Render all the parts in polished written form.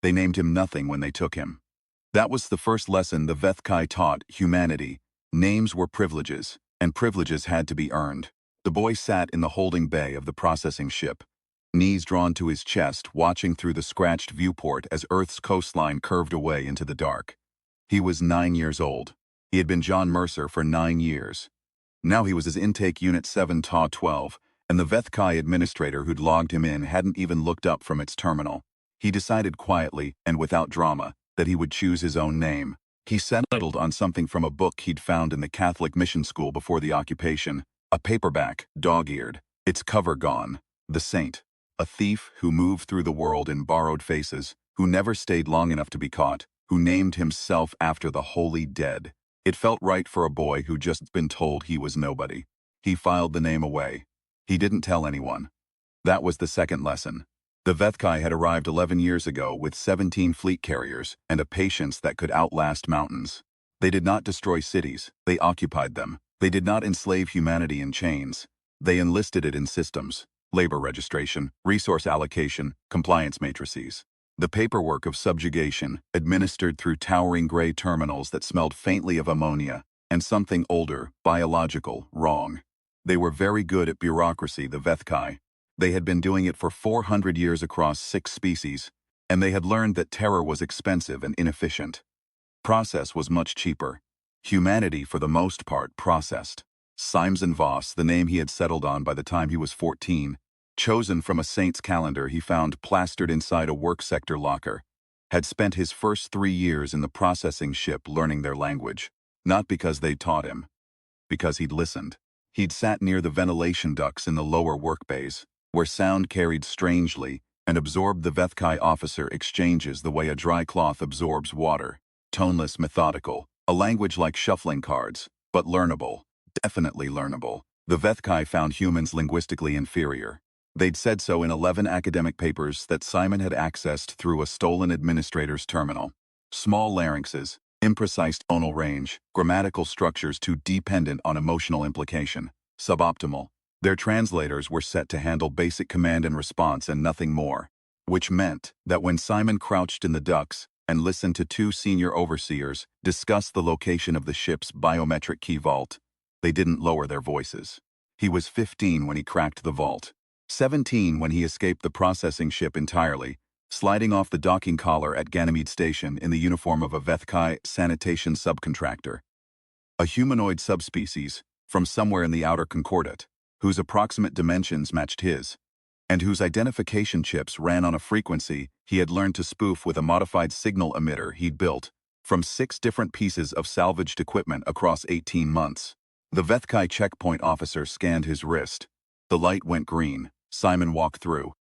They named him nothing when they took him. That was the first lesson the Vethkai taught humanity. Names were privileges, and privileges had to be earned. The boy sat in the holding bay of the processing ship, knees drawn to his chest, watching through the scratched viewport as Earth's coastline curved away into the dark. He was 9 years old. He had been John Mercer for 9 years. Now he was his intake Unit 7 Ta 12, and the Vethkai administrator who'd logged him in hadn't even looked up from its terminal. He decided quietly, and without drama, that he would choose his own name. He settled on something from a book he'd found in the Catholic mission school before the occupation, a paperback, dog-eared, its cover gone. The Saint, a thief who moved through the world in borrowed faces, who never stayed long enough to be caught, who named himself after the holy dead. It felt right for a boy who'd just been told he was nobody. He filed the name away. He didn't tell anyone. That was the second lesson. The Vethkai had arrived 11 years ago with 17 fleet carriers and a patience that could outlast mountains. They did not destroy cities, they occupied them. They did not enslave humanity in chains. They enlisted it in systems: labor registration, resource allocation, compliance matrices. The paperwork of subjugation, administered through towering gray terminals that smelled faintly of ammonia, and something older, biological, wrong. They were very good at bureaucracy, the Vethkai. They had been doing it for 400 years across 6 species, and they had learned that terror was expensive and inefficient. Process was much cheaper. Humanity, for the most part, processed. Simon Voss, the name he had settled on by the time he was 14, chosen from a saint's calendar he found plastered inside a work sector locker, had spent his first 3 years in the processing ship learning their language, not because they taught him, because he'd listened. He'd sat near the ventilation ducts in the lower work bays, where sound carried strangely, and absorbed the Vethkai officer exchanges the way a dry cloth absorbs water. Toneless, methodical, a language like shuffling cards, but learnable, definitely learnable. The Vethkai found humans linguistically inferior. They'd said so in 11 academic papers that Simon had accessed through a stolen administrator's terminal. Small larynxes, imprecise tonal range, grammatical structures too dependent on emotional implication, suboptimal. Their translators were set to handle basic command and response and nothing more, which meant that when Simon crouched in the ducts and listened to 2 senior overseers discuss the location of the ship's biometric key vault, they didn't lower their voices. He was 15 when he cracked the vault, 17 when he escaped the processing ship entirely, sliding off the docking collar at Ganymede Station in the uniform of a Vethkai sanitation subcontractor. A humanoid subspecies from somewhere in the outer Concordat, whose approximate dimensions matched his, and whose identification chips ran on a frequency he had learned to spoof with a modified signal emitter he'd built from 6 different pieces of salvaged equipment across 18 months. The Vethkai checkpoint officer scanned his wrist. The light went green. Simon walked through.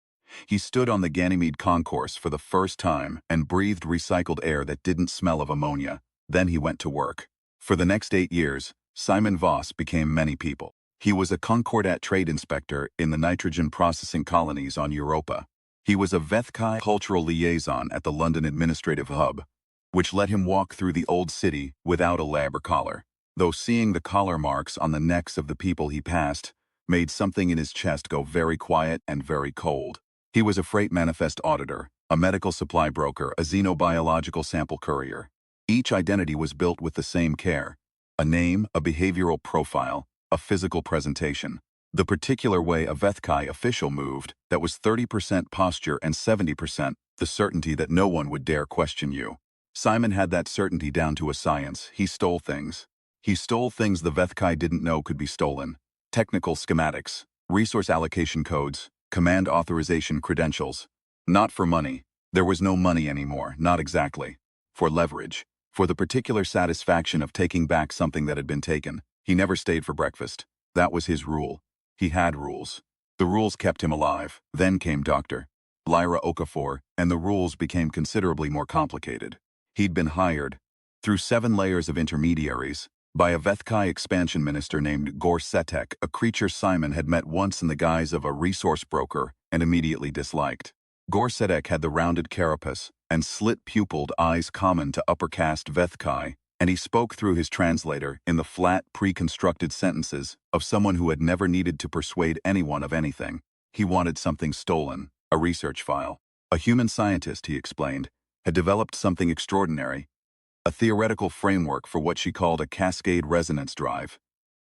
He stood on the Ganymede concourse for the first time and breathed recycled air that didn't smell of ammonia. Then he went to work. For the next 8 years, Simon Voss became many people. He was a Concordat trade inspector in the nitrogen processing colonies on Europa. He was a Vethkai cultural liaison at the London administrative hub, which let him walk through the old city without a lab or collar, though seeing the collar marks on the necks of the people he passed made something in his chest go very quiet and very cold. He was a freight manifest auditor, a medical supply broker, a xenobiological sample courier. Each identity was built with the same care: a name, a behavioral profile, a physical presentation. The particular way a Vethkai official moved, that was 30% posture and 70% the certainty that no one would dare question you. Simon had that certainty down to a science. He stole things. He stole things the Vethkai didn't know could be stolen. Technical schematics, resource allocation codes, command authorization credentials. Not for money. There was no money anymore, not exactly. For leverage. For the particular satisfaction of taking back something that had been taken. He never stayed for breakfast. That was his rule. He had rules. The rules kept him alive. Then came Dr. Lyra Okafor, and the rules became considerably more complicated. He'd been hired, through 7 layers of intermediaries, by a Vethkai expansion minister named Gorsetek, a creature Simon had met once in the guise of a resource broker and immediately disliked. Gorsetek had the rounded carapace and slit-pupilled eyes common to upper caste Vethkai, and he spoke through his translator in the flat, pre-constructed sentences of someone who had never needed to persuade anyone of anything. He wanted something stolen, a research file. A human scientist, he explained, had developed something extraordinary, a theoretical framework for what she called a cascade resonance drive,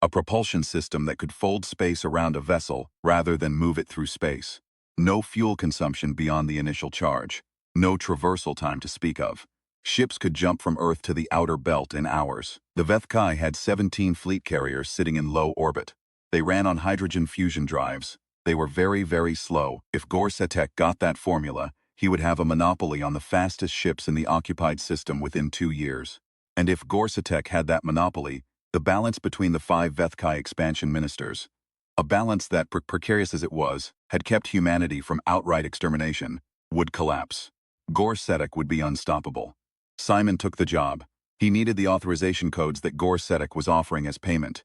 a propulsion system that could fold space around a vessel rather than move it through space. No fuel consumption beyond the initial charge, no traversal time to speak of. Ships could jump from Earth to the outer belt in hours. The Vethkai had 17 fleet carriers sitting in low orbit. They ran on hydrogen fusion drives. They were very, very slow. If Gorsetek got that formula, he would have a monopoly on the fastest ships in the occupied system within 2 years. And if Gorsetek had that monopoly, the balance between the 5 Vethkai expansion ministers, a balance that, precarious as it was, had kept humanity from outright extermination, would collapse. Gorsetek would be unstoppable. Simon took the job. He needed the authorization codes that Gorsetek was offering as payment.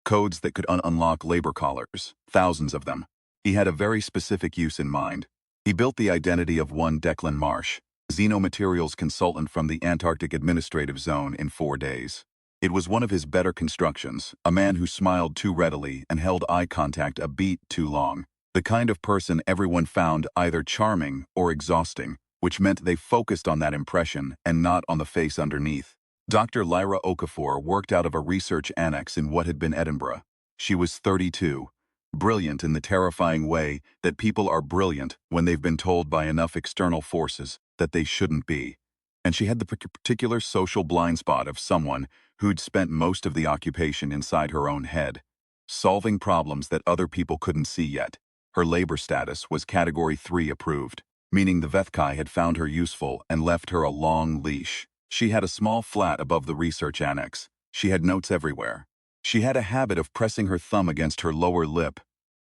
Codes that could unlock labor collars, thousands of them. He had a very specific use in mind. He built the identity of one Declan Marsh, xenomaterials consultant from the Antarctic Administrative Zone, in 4 days. It was one of his better constructions, a man who smiled too readily and held eye contact a beat too long. The kind of person everyone found either charming or exhausting, which meant they focused on that impression and not on the face underneath. Dr. Lyra Okafor worked out of a research annex in what had been Edinburgh. She was 32, brilliant in the terrifying way that people are brilliant when they've been told by enough external forces that they shouldn't be. And she had the particular social blind spot of someone who'd spent most of the occupation inside her own head, solving problems that other people couldn't see yet. Her labor status was Category 3 approved, meaning the Vethkai had found her useful and left her a long leash. She had a small flat above the research annex. She had notes everywhere. She had a habit of pressing her thumb against her lower lip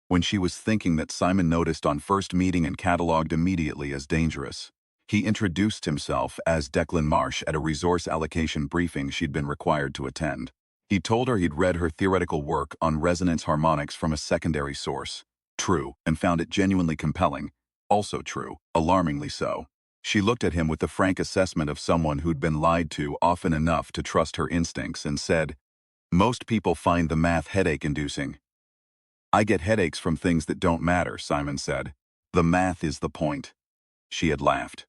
when she was thinking that Simon noticed on first meeting and catalogued immediately as dangerous. He introduced himself as Declan Marsh at a resource allocation briefing she'd been required to attend. He told her he'd read her theoretical work on resonance harmonics from a secondary source. True, and found it genuinely compelling. Also true, alarmingly so. She looked at him with the frank assessment of someone who'd been lied to often enough to trust her instincts and said, "Most people find the math headache-inducing." "I get headaches from things that don't matter," Simon said. "The math is the point." She had laughed.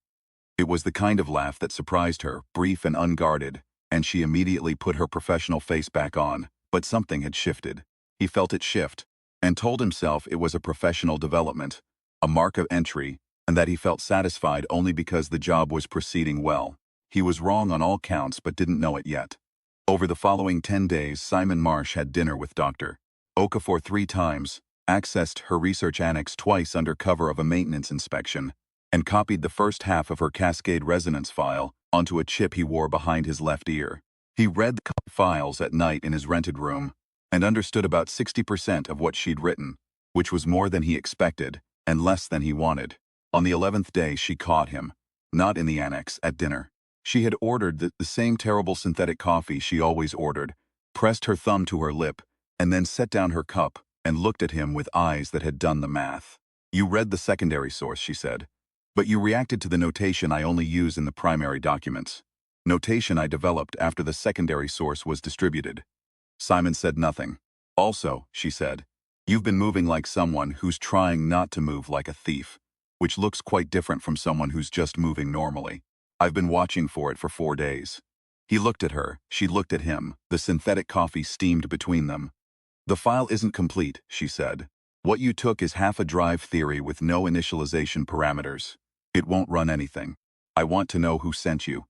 It was the kind of laugh that surprised her, brief and unguarded, and she immediately put her professional face back on. But something had shifted. He felt it shift, and told himself it was a professional development, a mark of entry, and that he felt satisfied only because the job was proceeding well. He was wrong on all counts but didn't know it yet. Over the following 10 days, Simon Marsh had dinner with Dr. Okafor 3 times, accessed her research annex twice under cover of a maintenance inspection, and copied the first half of her cascade resonance file onto a chip he wore behind his left ear. He read the files at night in his rented room and understood about 60% of what she'd written, which was more than he expected and less than he wanted. On the 11th day, she caught him, not in the annex, at dinner. She had ordered the same terrible synthetic coffee she always ordered, pressed her thumb to her lip, and then set down her cup and looked at him with eyes that had done the math. "You read the secondary source," she said, "but you reacted to the notation I only use in the primary documents. Notation I developed after the secondary source was distributed." Simon said nothing. "Also," she said, "you've been moving like someone who's trying not to move like a thief, which looks quite different from someone who's just moving normally. I've been watching for it for 4 days." He looked at her, she looked at him, the synthetic coffee steamed between them. "The file isn't complete," she said. "What you took is half a drive theory with no initialization parameters. It won't run anything. I want to know who sent you."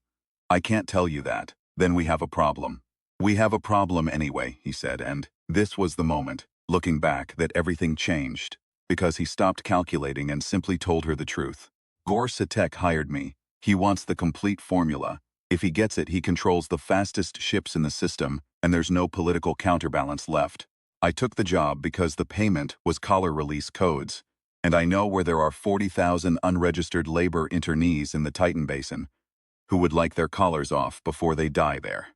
"I can't tell you that. Then we have a problem." "We have a problem anyway," he said, and this was the moment, looking back, that everything changed, because he stopped calculating and simply told her the truth. "Gorsetek hired me. He wants the complete formula. If he gets it, he controls the fastest ships in the system, and there's no political counterbalance left. I took the job because the payment was collar release codes, and I know where there are 40,000 unregistered labor internees in the Titan Basin who would like their collars off before they die there."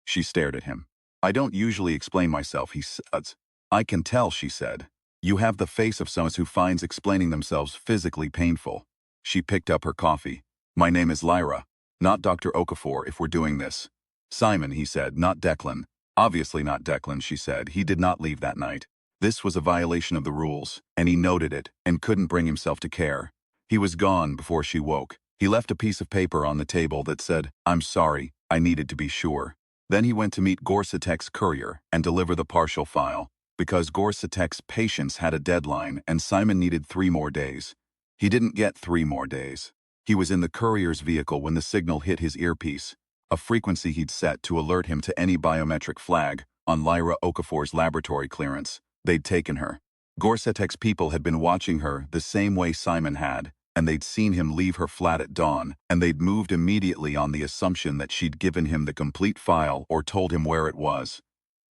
She stared at him. "I don't usually explain myself," he said. "I can tell," she said. "You have the face of someone who finds explaining themselves physically painful." She picked up her coffee. "My name is Lyra, not Dr. Okafor if we're doing this." "Simon," he said, "not Declan." "Obviously not Declan," she said. "He did not leave that night. This was a violation of the rules, and he noted it and couldn't bring himself to care. He was gone before she woke. He left a piece of paper on the table that said, "I'm sorry, I needed to be sure." Then he went to meet Gorsutek's courier and deliver the partial file, because Gorsutek's patience had a deadline and Simon needed 3 more days. He didn't get 3 more days. He was in the courier's vehicle when the signal hit his earpiece, a frequency he'd set to alert him to any biometric flag on Lyra Okafor's laboratory clearance. They'd taken her. Gorsutek's people had been watching her the same way Simon had, and they'd seen him leave her flat at dawn, and they'd moved immediately on the assumption that she'd given him the complete file or told him where it was,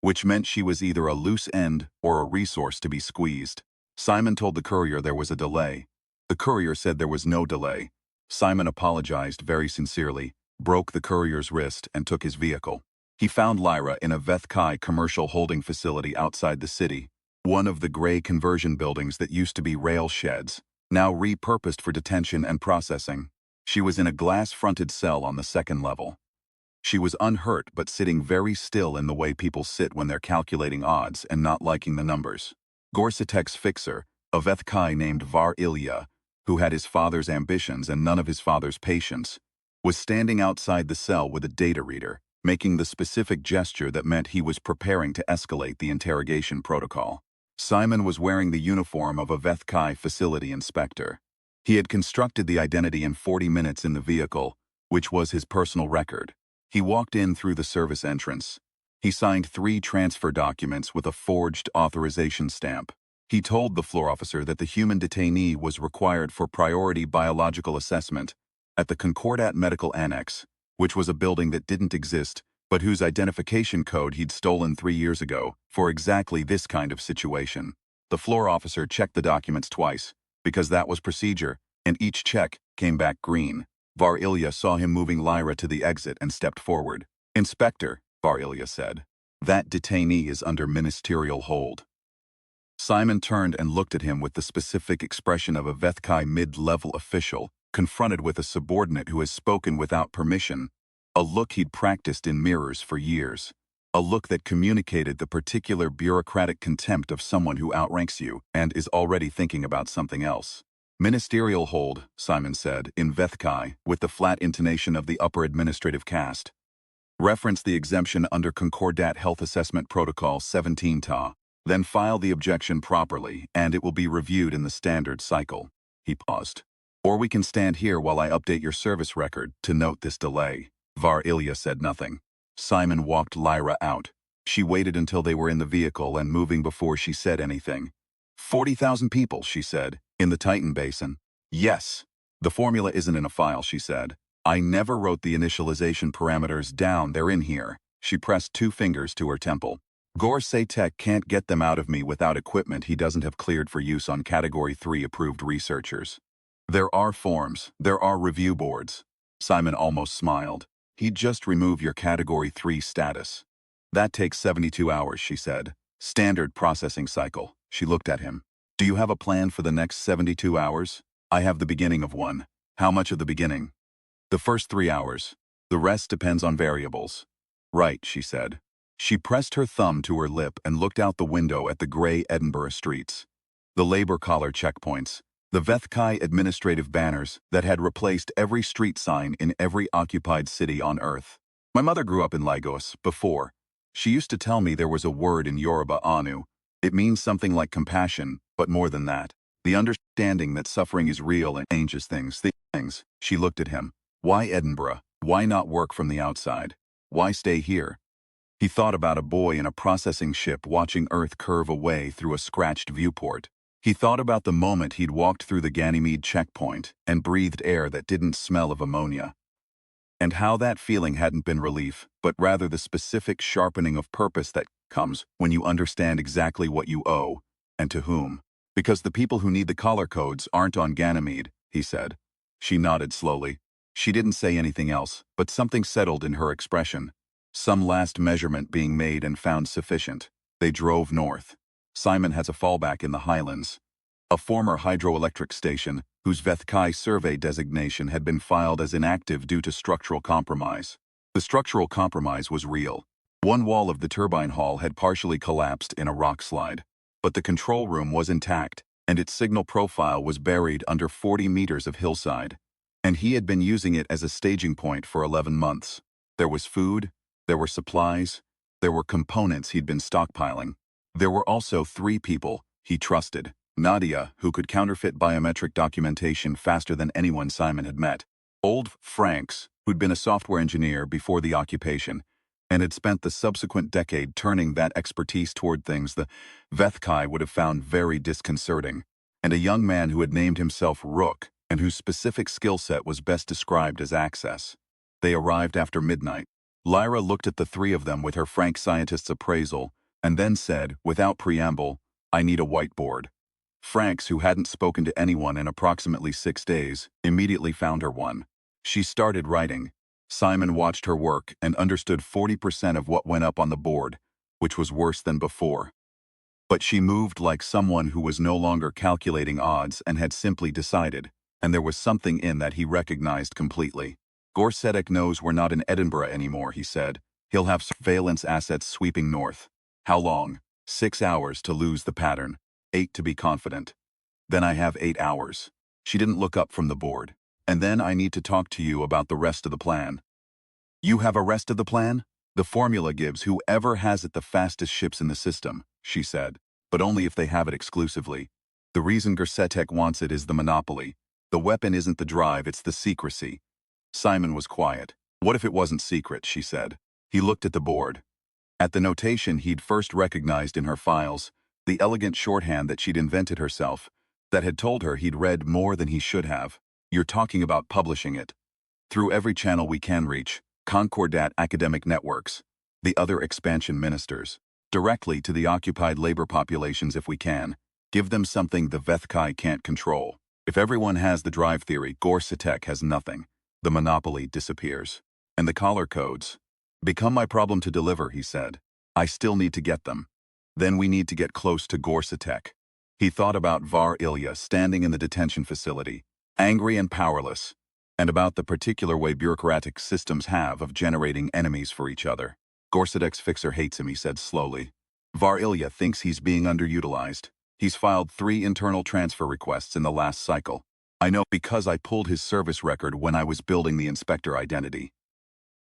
which meant she was either a loose end or a resource to be squeezed. Simon told the courier there was a delay. The courier said there was no delay. Simon apologized very sincerely, broke the courier's wrist, and took his vehicle. He found Lyra in a Vethkai commercial holding facility outside the city, one of the gray conversion buildings that used to be rail sheds, now repurposed for detention and processing. She was in a glass-fronted cell on the 2nd level. She was unhurt but sitting very still in the way people sit when they're calculating odds and not liking the numbers. Gorsutek's fixer, a Vethkai named Var Ilya, who had his father's ambitions and none of his father's patience, was standing outside the cell with a data reader, making the specific gesture that meant he was preparing to escalate the interrogation protocol. Simon was wearing the uniform of a Vethkai facility inspector. He had constructed the identity in 40 minutes in the vehicle, which was his personal record. He walked in through the service entrance. He signed 3 transfer documents with a forged authorization stamp. He told the floor officer that the human detainee was required for priority biological assessment at the Concordat Medical Annex, which was a building that didn't exist, but whose identification code he'd stolen 3 years ago for exactly this kind of situation. The floor officer checked the documents twice, because that was procedure, and each check came back green. Var Ilya saw him moving Lyra to the exit and stepped forward. "Inspector," Var Ilya said, "that detainee is under ministerial hold." Simon turned and looked at him with the specific expression of a Vethkai mid-level official confronted with a subordinate who has spoken without permission, a look he'd practiced in mirrors for years, a look that communicated the particular bureaucratic contempt of someone who outranks you and is already thinking about something else. "Ministerial hold," Simon said, in Vethkai, with the flat intonation of the upper administrative caste. "Reference the exemption under Concordat Health Assessment Protocol 17 Ta. Then file the objection properly, and it will be reviewed in the standard cycle." He paused. "Or we can stand here while I update your service record to note this delay." Var Ilya said nothing. Simon walked Lyra out. She waited until they were in the vehicle and moving before she said anything. 40,000 people, she said, in the Titan Basin. "Yes. The formula isn't in a file," she said. "I never wrote the initialization parameters down, they're in here." She pressed 2 fingers to her temple. "Gorsutek can't get them out of me without equipment he doesn't have cleared for use on Category 3 approved researchers. There are forms, there are review boards." Simon almost smiled. "He'd just remove your Category 3 status." "That takes 72 hours, she said. "Standard processing cycle." She looked at him. "Do you have a plan for the next 72 hours? "I have the beginning of one." "How much of the beginning?" "The first 3 hours. The rest depends on variables." "Right," she said. She pressed her thumb to her lip and looked out the window at the gray Edinburgh streets. The labor collar checkpoints, the Vethkai administrative banners that had replaced every street sign in every occupied city on Earth. "My mother grew up in Lagos before. She used to tell me there was a word in Yoruba Anu. It means something like compassion, but more than that. The understanding that suffering is real and changes things. She looked at him. Why Edinburgh? Why not work from the outside? Why stay here? He thought about a boy in a processing ship watching Earth curve away through a scratched viewport. He thought about the moment he'd walked through the Ganymede checkpoint and breathed air that didn't smell of ammonia. And how that feeling hadn't been relief, but rather the specific sharpening of purpose that comes when you understand exactly what you owe, and to whom. "Because the people who need the collar codes aren't on Ganymede," he said. She nodded slowly. She didn't say anything else, but something settled in her expression. Some last measurement being made and found sufficient. They drove north. Simon has a fallback in the Highlands, a former hydroelectric station whose Vethkai survey designation had been filed as inactive due to structural compromise. The structural compromise was real. One wall of the turbine hall had partially collapsed in a rock slide, but the control room was intact, and its signal profile was buried under 40 meters of hillside. and he had been using it as a staging point for 11 months. There was food, there were supplies, there were components he'd been stockpiling. There were also 3 people he trusted. Nadia, who could counterfeit biometric documentation faster than anyone Simon had met. Old Franks, who'd been a software engineer before the occupation, and had spent the subsequent decade turning that expertise toward things the Vethkai would have found very disconcerting. And a young man who had named himself Rook, and whose specific skill set was best described as access. They arrived after midnight. Lyra looked at the 3 of them with her frank scientist's appraisal, and then said, without preamble, "I need a whiteboard." Franks, who hadn't spoken to anyone in approximately 6 days, immediately found her one. She started writing. Simon watched her work and understood 40% of what went up on the board, which was worse than before. But she moved like someone who was no longer calculating odds and had simply decided, and there was something in that he recognized completely. Gorsetek knows we're not in Edinburgh anymore, he said. He'll have surveillance assets sweeping north. How long? 6 hours to lose the pattern. 8 to be confident. Then I have 8 hours. She didn't look up from the board. And then I need to talk to you about the rest of the plan. You have a rest of the plan? The formula gives whoever has it the fastest ships in the system, she said, but only if they have it exclusively. The reason Gorsetek wants it is the monopoly. The weapon isn't the drive, it's the secrecy. Simon was quiet. What if it wasn't secret, she said. He looked at the board. At the notation he'd first recognized in her files, the elegant shorthand that she'd invented herself, that had told her he'd read more than he should have. You're talking about publishing it. Through every channel we can reach, Concordat academic networks, the other expansion ministers, directly to the occupied labor populations if we can, give them something the Vethkai can't control. If everyone has the drive theory, Gorsetek has nothing. The monopoly disappears. And the collar codes become my problem to deliver, he said. I still need to get them. Then we need to get close to Gorsetek. He thought about Var Ilya standing in the detention facility, angry and powerless, and about the particular way bureaucratic systems have of generating enemies for each other. Gorsetek's fixer hates him, he said slowly. Var Ilya thinks he's being underutilized. He's filed 3 internal transfer requests in the last cycle. I know because I pulled his service record when I was building the inspector identity.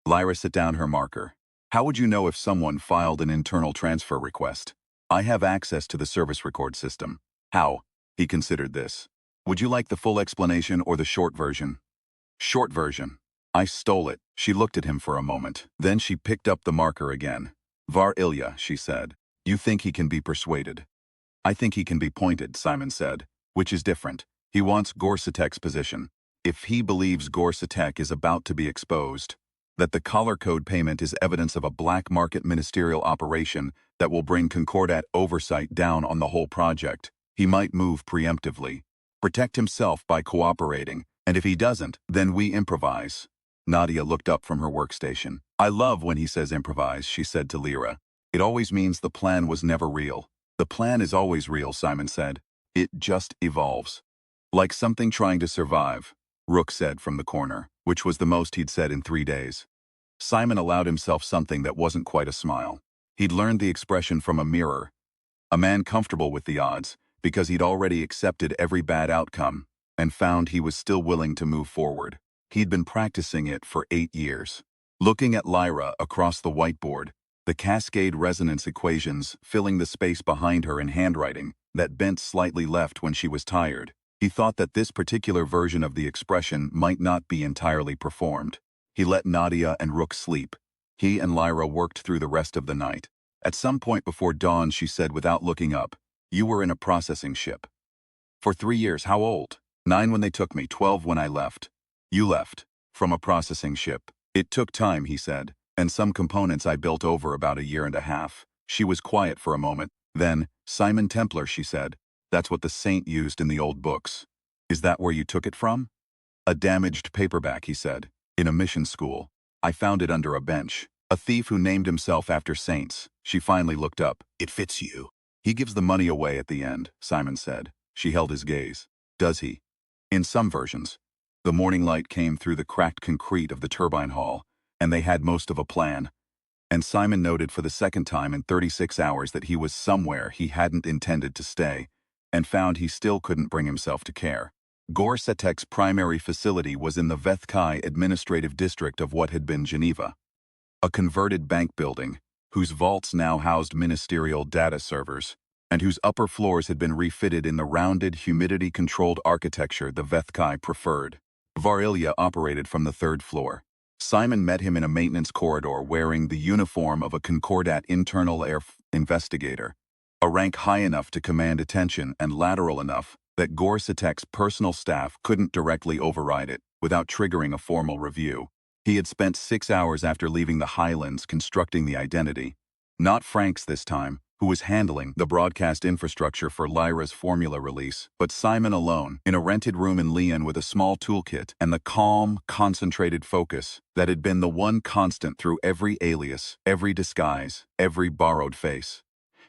Lyra set down her marker. How would you know if someone filed an internal transfer request? I have access to the service record system. How? He considered this. Would you like the full explanation or the short version? Short version. I stole it. She looked at him for a moment. Then she picked up the marker again. Var Ilya, she said. You think he can be persuaded? I think he can be pointed, Simon said, which is different. He wants Gorsetek's position. If he believes Gorsetek is about to be exposed, that the collar code payment is evidence of a black market ministerial operation that will bring Concordat oversight down on the whole project, he might move preemptively, protect himself by cooperating, and if he doesn't, then we improvise. Nadia looked up from her workstation. I love when he says improvise, she said to Lyra. It always means the plan was never real. The plan is always real, Simon said. It just evolves. Like something trying to survive, Rook said from the corner, which was the most he'd said in 3 days. Simon allowed himself something that wasn't quite a smile. He'd learned the expression from a mirror, a man comfortable with the odds, because he'd already accepted every bad outcome, and found he was still willing to move forward. He'd been practicing it for 8 years. Looking at Lyra across the whiteboard, the cascade resonance equations filling the space behind her in handwriting that bent slightly left when she was tired, he thought that this particular version of the expression might not be entirely performed. He let Nadia and Rook sleep. He and Lyra worked through the rest of the night. At some point before dawn, she said without looking up, You were in a processing ship. For 3 years, how old? 9 when they took me, 12 when I left. You left. From a processing ship. It took time, he said, and some components I built over about 1.5 years. She was quiet for a moment. Then, Simon Templar, she said. That's what the saint used in the old books. Is that where you took it from? A damaged paperback, he said. In a mission school. I found it under a bench. A thief who named himself after saints. She finally looked up. It fits you. He gives the money away at the end, Simon said. She held his gaze. Does he? In some versions. The morning light came through the cracked concrete of the turbine hall, and they had most of a plan. And Simon noted for the second time in 36 hours that he was somewhere he hadn't intended to stay, and found he still couldn't bring himself to care. Gorsetek's primary facility was in the Vethkai administrative district of what had been Geneva, a converted bank building, whose vaults now housed ministerial data servers, and whose upper floors had been refitted in the rounded, humidity-controlled architecture the Vethkai preferred. Varilya operated from the third floor. Simon met him in a maintenance corridor wearing the uniform of a Concordat internal air investigator, a rank high enough to command attention and lateral enough that Gorsetek's personal staff couldn't directly override it without triggering a formal review. He had spent 6 hours after leaving the Highlands constructing the identity. Not Frank's this time, who was handling the broadcast infrastructure for Lyra's formula release, but Simon alone, in a rented room in Lyon with a small toolkit and the calm, concentrated focus that had been the one constant through every alias, every disguise, every borrowed face.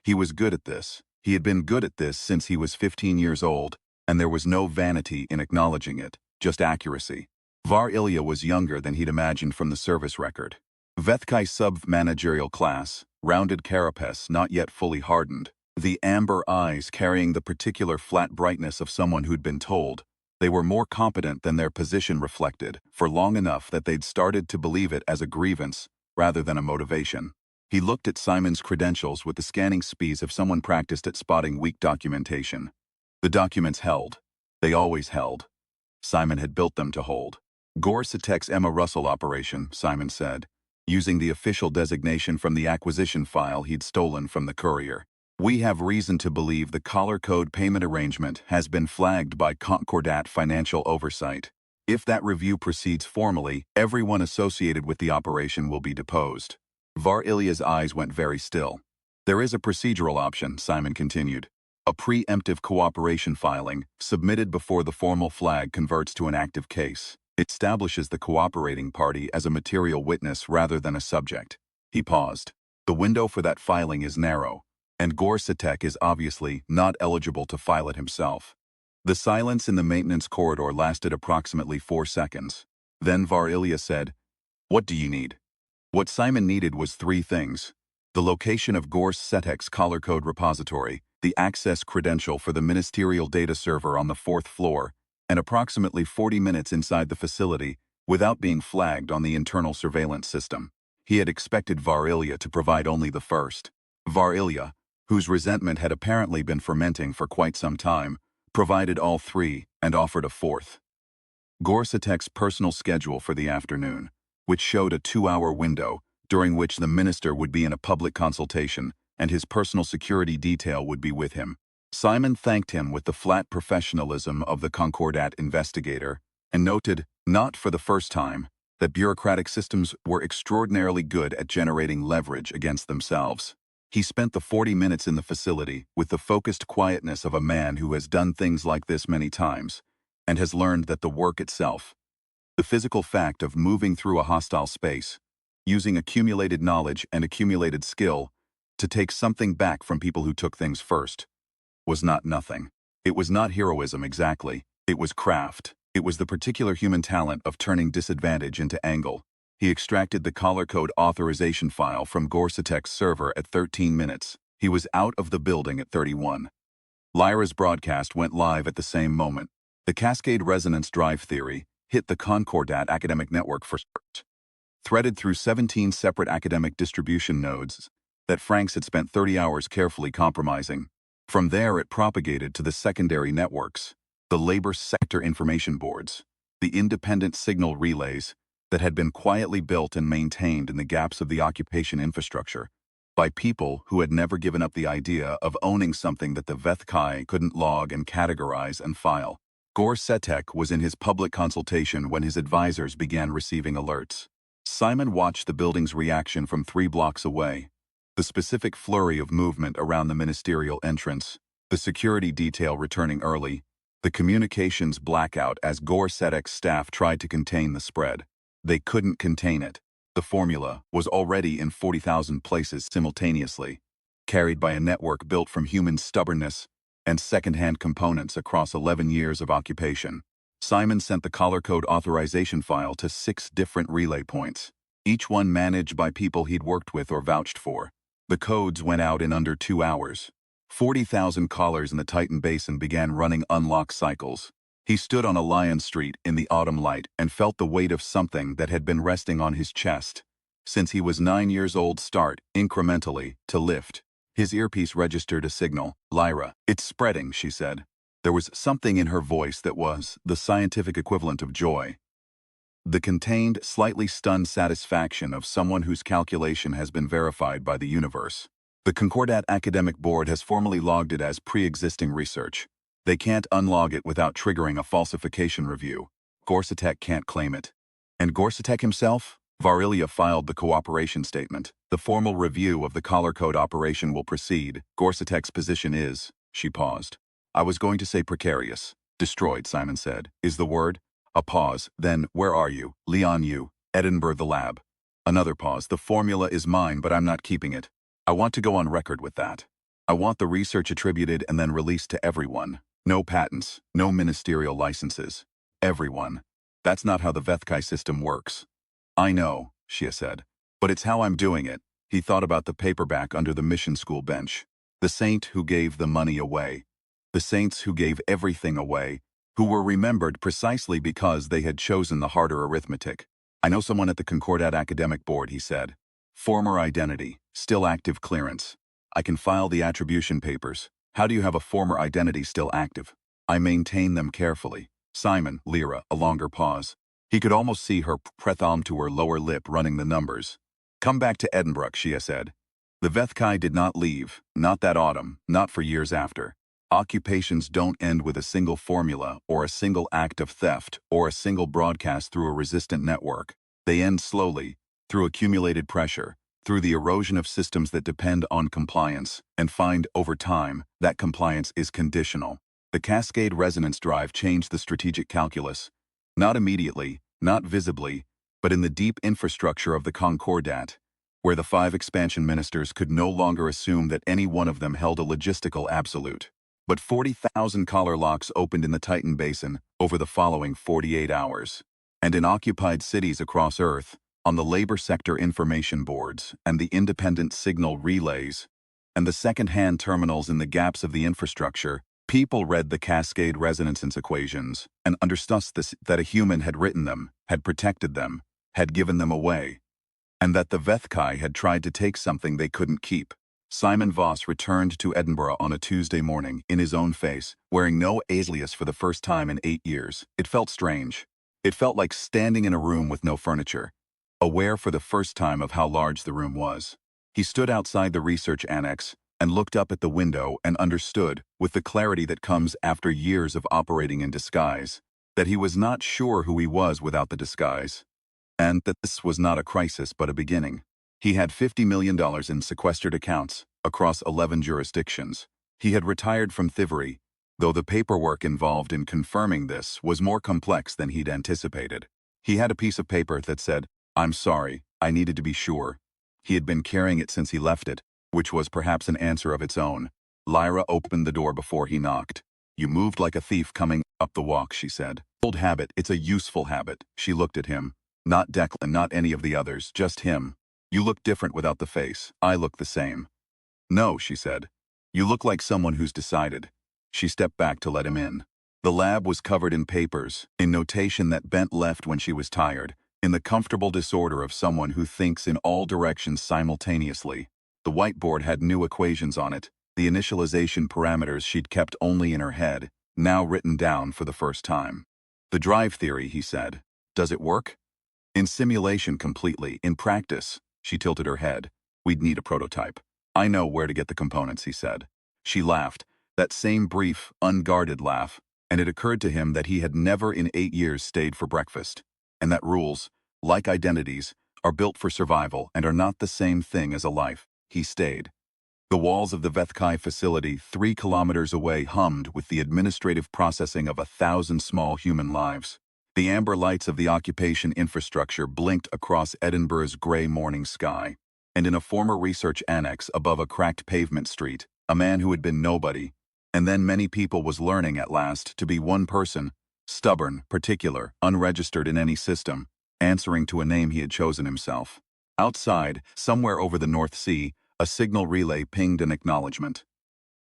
He was good at this. He had been good at this since he was 15 years old, and there was no vanity in acknowledging it, just accuracy. Varilya was younger than he'd imagined from the service record. Vethkai sub-managerial class, rounded carapace not yet fully hardened, the amber eyes carrying the particular flat brightness of someone who'd been told they were more competent than their position reflected for long enough that they'd started to believe it as a grievance rather than a motivation. He looked at Simon's credentials with the scanning speeds of someone practiced at spotting weak documentation. The documents held. They always held. Simon had built them to hold. Gorsetek's Emma Russell operation, Simon said, using the official designation from the acquisition file he'd stolen from the courier. We have reason to believe the collar code payment arrangement has been flagged by Concordat Financial Oversight. If that review proceeds formally, everyone associated with the operation will be deposed. Varilya's eyes went very still. There is a procedural option, Simon continued. A preemptive cooperation filing, submitted before the formal flag converts to an active case. It establishes the cooperating party as a material witness rather than a subject. He paused. The window for that filing is narrow, and Gorsetek is obviously not eligible to file it himself. The silence in the maintenance corridor lasted approximately 4 seconds. Then Varilya said, "What do you need?" What Simon needed was 3 things. The location of Gorsetek's collar code repository, the access credential for the ministerial data server on the 4th floor, and approximately 40 minutes inside the facility without being flagged on the internal surveillance system. He had expected Varilya to provide only the first. Varilya, whose resentment had apparently been fermenting for quite some time, provided all 3 and offered a 4th. Gorsetek's personal schedule for the afternoon, which showed a 2-hour window during which the minister would be in a public consultation and his personal security detail would be with him. Simon thanked him with the flat professionalism of the Concordat investigator and noted, not for the first time, that bureaucratic systems were extraordinarily good at generating leverage against themselves. He spent the 40 minutes in the facility with the focused quietness of a man who has done things like this many times and has learned that the work itself, the physical fact of moving through a hostile space, using accumulated knowledge and accumulated skill to take something back from people who took things first, was not nothing. It was not heroism exactly. It was craft. It was the particular human talent of turning disadvantage into angle. He extracted the collar code authorization file from Gorsetek's server at 13 minutes. He was out of the building at 31. Lyra's broadcast went live at the same moment. The cascade resonance drive theory hit the Concordat academic network first, threaded through 17 separate academic distribution nodes that Franks had spent 30 hours carefully compromising. From there it propagated to the secondary networks, the labor sector information boards, the independent signal relays that had been quietly built and maintained in the gaps of the occupation infrastructure by people who had never given up the idea of owning something that the Vethkai couldn't log and categorize and file. Gorsetek was in his public consultation when his advisors began receiving alerts. Simon watched the building's reaction from 3 blocks away. The specific flurry of movement around the ministerial entrance, the security detail returning early, the communications blackout as Gorsetek's staff tried to contain the spread. They couldn't contain it. The formula was already in 40,000 places simultaneously, carried by a network built from human stubbornness and second-hand components across 11 years of occupation. Simon sent the collar code authorization file to 6 different relay points, each one managed by people he'd worked with or vouched for. The codes went out in under 2 hours. 40,000 collars in the Titan Basin began running unlock cycles. He stood on a lion street in the autumn light and felt the weight of something that had been resting on his chest. Since he was 9 years old, start, incrementally, to lift. His earpiece registered a signal. "Lyra, it's spreading," she said. There was something in her voice that was the scientific equivalent of joy. The contained, slightly stunned satisfaction of someone whose calculation has been verified by the universe. The Concordat Academic Board has formally logged it as pre-existing research. They can't unlog it without triggering a falsification review. Gorsutek can't claim it. And Gorsutek himself? Varilia filed the cooperation statement. The formal review of the collar code operation will proceed. Gorsutek's position is, she paused. I was going to say precarious. Destroyed, Simon said. Is the word? A pause. Then, where are you? Leon U. Edinburgh the lab. Another pause. The formula is mine, but I'm not keeping it. I want to go on record with that. I want the research attributed and then released to everyone. No patents, no ministerial licenses. Everyone. That's not how the Vethkai system works. I know, Shia said. But it's how I'm doing it. He thought about the paperback under the mission school bench. The saint who gave the money away. The saints who gave everything away, who were remembered precisely because they had chosen the harder arithmetic. I know someone at the Concordat Academic Board, he said. Former identity, still active clearance. I can file the attribution papers. How do you have a former identity still active? I maintain them carefully. Simon, Lyra, a longer pause. He could almost see her thumb to her lower lip running the numbers. Come back to Edinburgh, Shia said. The Vethkai did not leave, not that autumn, not for years after. Occupations don't end with a single formula or a single act of theft or a single broadcast through a resistant network. They end slowly, through accumulated pressure, through the erosion of systems that depend on compliance, and find, over time, that compliance is conditional. The cascade resonance drive changed the strategic calculus. Not immediately, not visibly, but in the deep infrastructure of the Concordat, where the 5 expansion ministers could no longer assume that any one of them held a logistical absolute. But 40,000 collar locks opened in the Titan Basin over the following 48 hours. And in occupied cities across Earth, on the labor sector information boards and the independent signal relays, and the second-hand terminals in the gaps of the infrastructure, people read the cascade resonance equations and understood that a human had written them, had protected them, had given them away, and that the Vethkai had tried to take something they couldn't keep. Simon Voss returned to Edinburgh on a Tuesday morning, in his own face, wearing no alias for the first time in 8 years. It felt strange. It felt like standing in a room with no furniture, aware for the first time of how large the room was. He stood outside the research annex and looked up at the window and understood, with the clarity that comes after years of operating in disguise, that he was not sure who he was without the disguise, and that this was not a crisis but a beginning. He had $50 million in sequestered accounts across 11 jurisdictions. He had retired from thievery, though the paperwork involved in confirming this was more complex than he'd anticipated. He had a piece of paper that said, "I'm sorry, I needed to be sure." He had been carrying it since he left it, which was perhaps an answer of its own. Lyra opened the door before he knocked. "You moved like a thief coming up the walk," she said. "Old habit, it's a useful habit." She looked at him. Not Declan, not any of the others, just him. "You look different without the face. I look the same." "No," she said. "You look like someone who's decided." She stepped back to let him in. The lab was covered in papers, in notation that Bent left when she was tired, in the comfortable disorder of someone who thinks in all directions simultaneously. The whiteboard had new equations on it, the initialization parameters she'd kept only in her head, now written down for the first time. "The drive theory," he said. "Does it work?" "In simulation completely. In practice," she tilted her head, "we'd need a prototype." "I know where to get the components," he said. She laughed, that same brief, unguarded laugh, and it occurred to him that he had never in 8 years stayed for breakfast, and that rules, like identities, are built for survival and are not the same thing as a life. He stayed. The walls of the Vethkai facility 3 kilometers away hummed with the administrative processing of 1,000 small human lives. The amber lights of the occupation infrastructure blinked across Edinburgh's gray morning sky, and in a former research annex above a cracked pavement street, a man who had been nobody, and then many people was learning at last to be one person, stubborn, particular, unregistered in any system, answering to a name he had chosen himself. Outside, somewhere over the North Sea, a signal relay pinged an acknowledgement.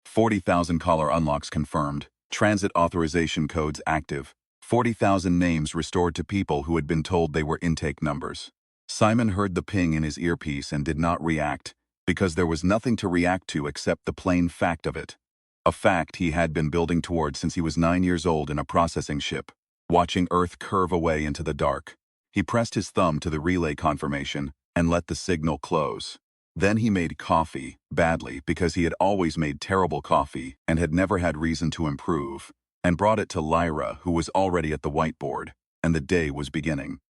40,000 collar unlocks confirmed. Transit authorization codes active. 40,000 names restored to people who had been told they were intake numbers. Simon heard the ping in his earpiece and did not react, because there was nothing to react to except the plain fact of it. A fact he had been building toward since he was 9 years old in a processing ship, watching Earth curve away into the dark. He pressed his thumb to the relay confirmation and let the signal close. Then he made coffee, badly, because he had always made terrible coffee and had never had reason to improve, and brought it to Lyra, who was already at the whiteboard, and the day was beginning.